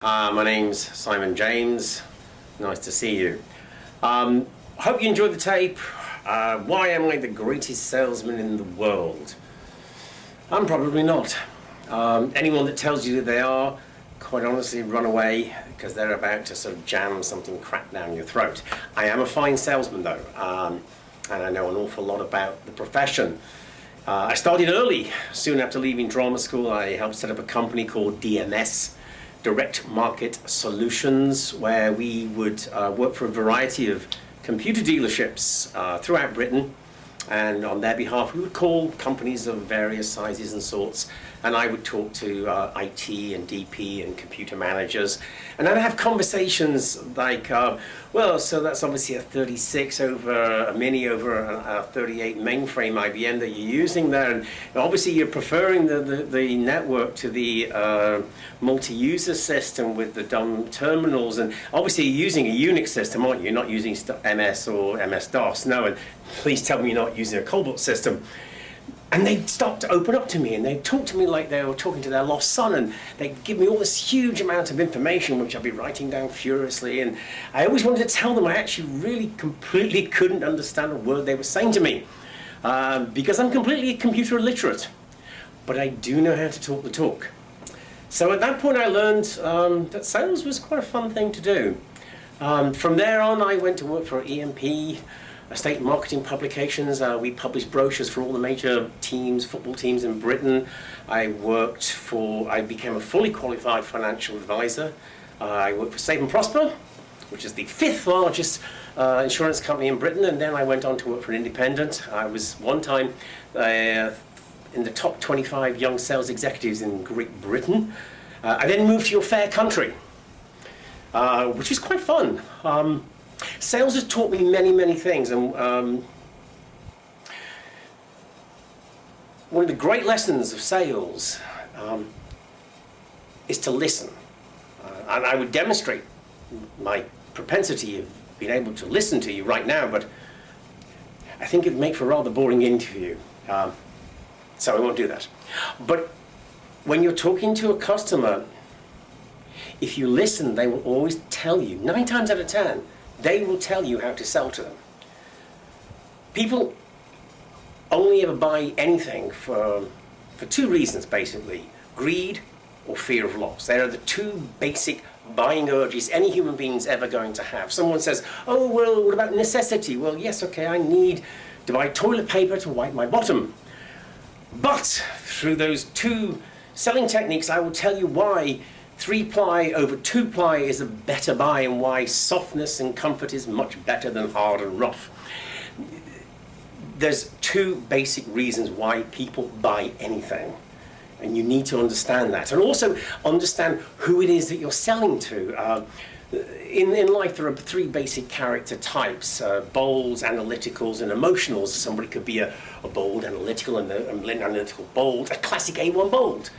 My name's Simon James. Nice to see you. Hope you enjoyed the tape. Why am I the greatest salesman in the world? I'm probably not. Anyone that tells you that they are, quite honestly, run away because they're about to sort of jam something crap down your throat. I am a fine salesman though, and I know an awful lot about the profession. I started early. Soon after leaving drama school, I helped set up a company called DMS, Direct Market Solutions, where we would work for a variety of computer dealerships throughout Britain, and on their behalf we would call companies of various sizes and sorts, and I would talk to IT and DP and computer managers, and I'd have conversations like, well, so that's obviously a 36 over a Mini over a 38 mainframe IBM that you're using there, and obviously you're preferring the network to the multi-user system with the dumb terminals, and obviously you're using a Unix system, aren't you? You're not using MS or MS-DOS, no, and please tell me you're not using a Cobalt system. And they'd start to open up to me, and they'd talk to me like they were talking to their lost son, and they'd give me all this huge amount of information, which I'd be writing down furiously, and I always wanted to tell them I actually really completely couldn't understand a word they were saying to me, because I'm completely computer illiterate, but I do know how to talk the talk. So at that point I learned that sales was quite a fun thing to do. From there on I went to work for EMP, Estate Marketing Publications. We published brochures for all the major teams, football teams in Britain. I became a fully qualified financial advisor. I worked for Save and Prosper, which is the 5th largest insurance company in Britain, and then I went on to work for an independent. I was one time in the top 25 young sales executives in Great Britain. I then moved to Your Fair Country, which was quite fun. Sales has taught me many, many things, and one of the great lessons of sales is to listen. And I would demonstrate my propensity of being able to listen to you right now, but I think it'd make for a rather boring interview, so I won't do that. But when you're talking to a customer, if you listen, they will always tell you, 9 times out of 10, they will tell you how to sell to them. People only ever buy anything for 2 reasons, basically. Greed or fear of loss. They are the 2 basic buying urges any human being's ever going to have. Someone says, oh, well, what about necessity? Well, yes, okay, I need to buy toilet paper to wipe my bottom. But through those 2 selling techniques, I will tell you why 3-ply over 2-ply is a better buy, and why softness and comfort is much better than hard and rough. There's 2 basic reasons why people buy anything, and you need to understand that, and also understand who it is that you're selling to. In life there are 3 basic character types, bolds, analyticals, and emotionals. Somebody could be a bold analytical and an analytical bold, a classic A1 bold.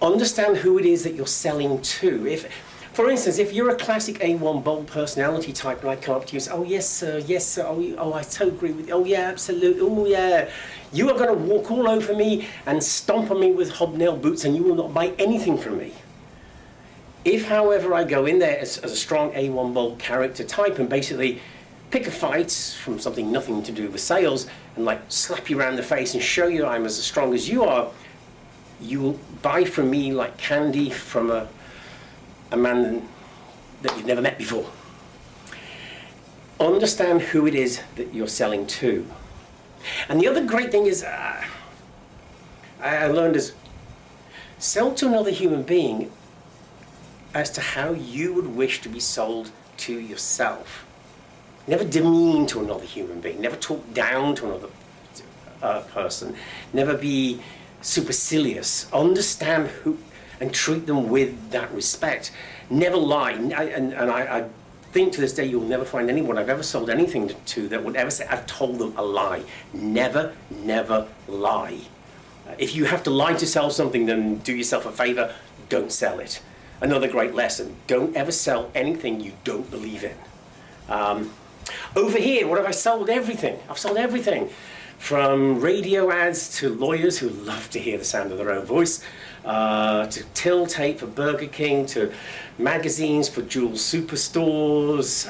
Understand who it is that you're selling to. For instance, if you're a classic A1 bold personality type and I come up to you and say, oh yes sir, oh I so agree with you, oh yeah, absolutely, oh yeah, you are going to walk all over me and stomp on me with hobnail boots, and you will not buy anything from me. If, however, I go in there as a strong A1 bold character type and basically pick a fight from something nothing to do with sales and like slap you around the face and show you I'm as strong as you are, you will buy from me like candy from a man that you've never met before. Understand who it is that you're selling to. And the other great thing is, I learned is, sell to another human being as to how you would wish to be sold to yourself. Never demean to another human being. Never talk down to another person. Never be supercilious. Understand who and treat them with that respect. Never lie. I think to this day you'll never find anyone I've ever sold anything to that would ever say I've told them a lie. Never, never lie. If you have to lie to sell something, then do yourself a favor, don't sell it. Another great lesson, don't ever sell anything you don't believe in. Over here, what have I sold? Everything. I've sold everything. from radio ads to lawyers who love to hear the sound of their own voice, to till tape for Burger King, to magazines for Jewel Superstores,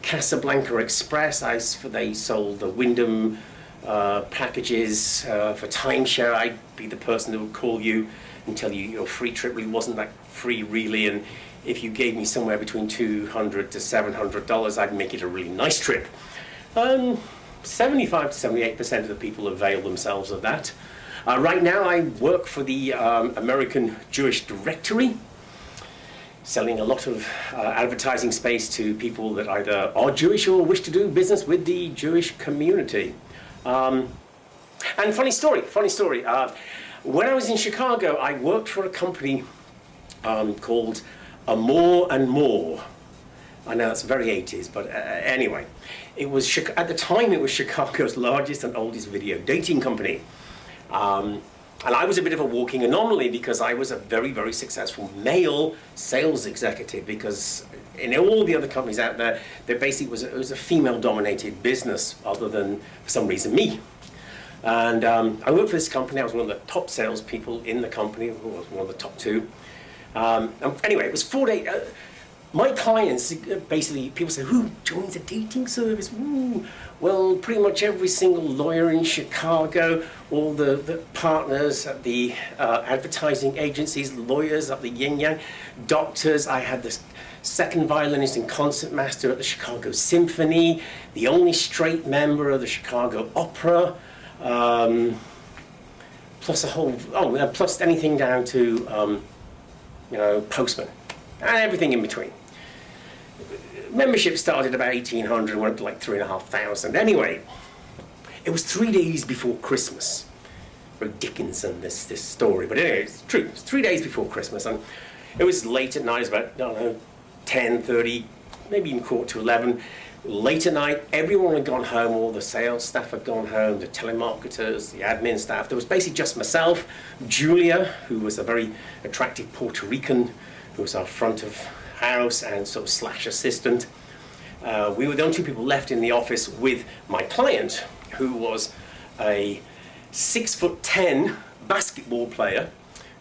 Casablanca Express. They sold the Wyndham packages for timeshare. I'd be the person who would call you and tell you your free trip really wasn't that free, really, and if you gave me somewhere between $200 to $700, I'd make it a really nice trip. 75 to 78% of the people avail themselves of that. Right now, I work for the American Jewish Directory, selling a lot of advertising space to people that either are Jewish or wish to do business with the Jewish community. And funny story. When I was in Chicago, I worked for a company called More and More. I know that's very 80s, but anyway, it was at the time it was Chicago's largest and oldest video dating company. And I was a bit of a walking anomaly because I was a very, very successful male sales executive, because in all the other companies out there, there basically it was a female-dominated business, other than, for some reason, me. And I worked for this company. I was one of the top salespeople in the company, one of the top two. Anyway, it was 4 days. My clients, basically, people say, who joins a dating service? Ooh. Well, pretty much every single lawyer in Chicago, all the partners at the advertising agencies, lawyers at the Yin Yang, doctors. I had this second violinist and concertmaster at the Chicago Symphony, the only straight member of the Chicago Opera, plus anything down to, postman, and everything in between. Membership started about 1,800 and went up to like 3,500. Anyway, it was 3 days before Christmas. Very Dickinson, this story, but anyway, it's true. It's 3 days before Christmas, and it was late at night. It was about 10:30, maybe even 11:15. Late at night, everyone had gone home. All the sales staff had gone home. The telemarketers, the admin staff. There was basically just myself, Julia, who was a very attractive Puerto Rican, who was our front of house and sort of slash assistant. We were the only two people left in the office with my client, who was a 6'10" basketball player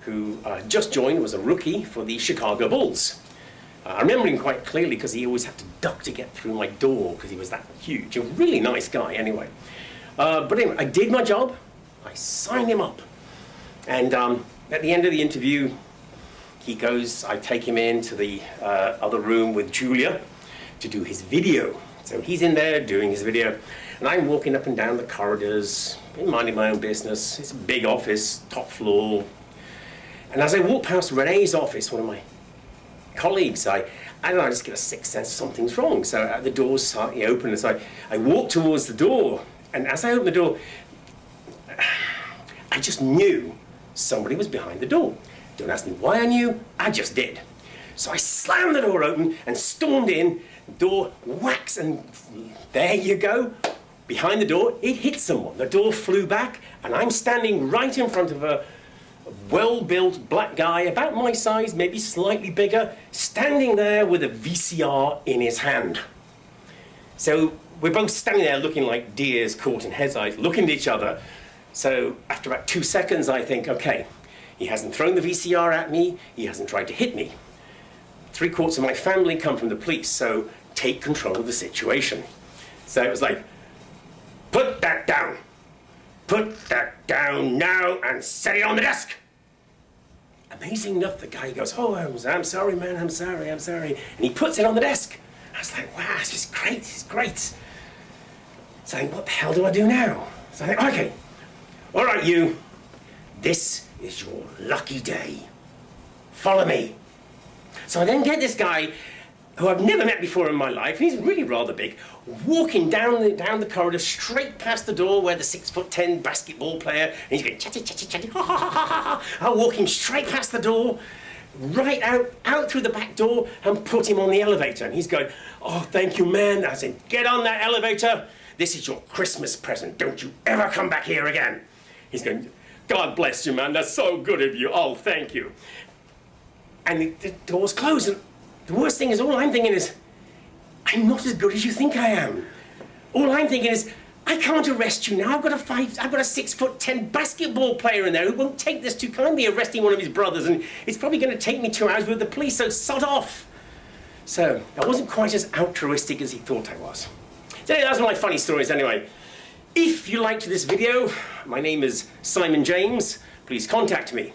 who just joined, was a rookie for the Chicago Bulls. I remember him quite clearly because he always had to duck to get through my door because he was that huge. A really nice guy, anyway. But anyway, I did my job. I signed him up. And at the end of the interview, he goes, I take him into the other room with Julia to do his video. So he's in there doing his video, and I'm walking up and down the corridors, minding my own business. It's a big office, top floor. And as I walk past Renee's office, one of my colleagues, I don't know, I just get a sixth sense something's wrong. So the door's slightly open, and so I walk towards the door, and as I open the door, I just knew somebody was behind the door. Don't ask me why I knew, I just did. So I slammed the door open and stormed in, door whacks, and there you go. Behind the door, it hit someone. The door flew back, and I'm standing right in front of a well-built black guy, about my size, maybe slightly bigger, standing there with a VCR in his hand. So we're both standing there looking like deers caught in headlights, looking at each other. So after about 2 seconds, I think, okay, he hasn't thrown the VCR at me, he hasn't tried to hit me. 3/4 of my family come from the police, so take control of the situation. So it was like, put that down. Put that down now and set it on the desk. Amazing enough, the guy goes, oh, I'm sorry, man, I'm sorry. And he puts it on the desk. I was like, wow, this is great, this is great. So I think, what the hell do I do now? So I think, okay, all right, you, this is your lucky day. Follow me. So I then get this guy who I've never met before in my life, and he's really rather big, walking down the corridor, straight past the door where the 6'10" basketball player, and he's going chatty, ha ha ha ha ha. I'll walk him straight past the door, right out through the back door, and put him on the elevator. And he's going, oh, thank you, man. I said, get on that elevator. This is your Christmas present. Don't you ever come back here again. He's going, God bless you, man. That's so good of you. Oh, thank you. And the door's closed, and the worst thing is, all I'm thinking is, I'm not as good as you think I am. All I'm thinking is, I can't arrest you now. I've got a 6'10" basketball player in there who won't take this too kindly, arresting one of his brothers, and it's probably going to take me 2 hours with the police, so sod off. So, I wasn't quite as altruistic as he thought I was. So that's one of my funny stories anyway. If you liked this video, my name is Simon James, please contact me.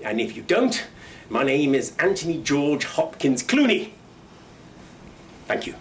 And if you don't, my name is Anthony George Hopkins Clooney. Thank you.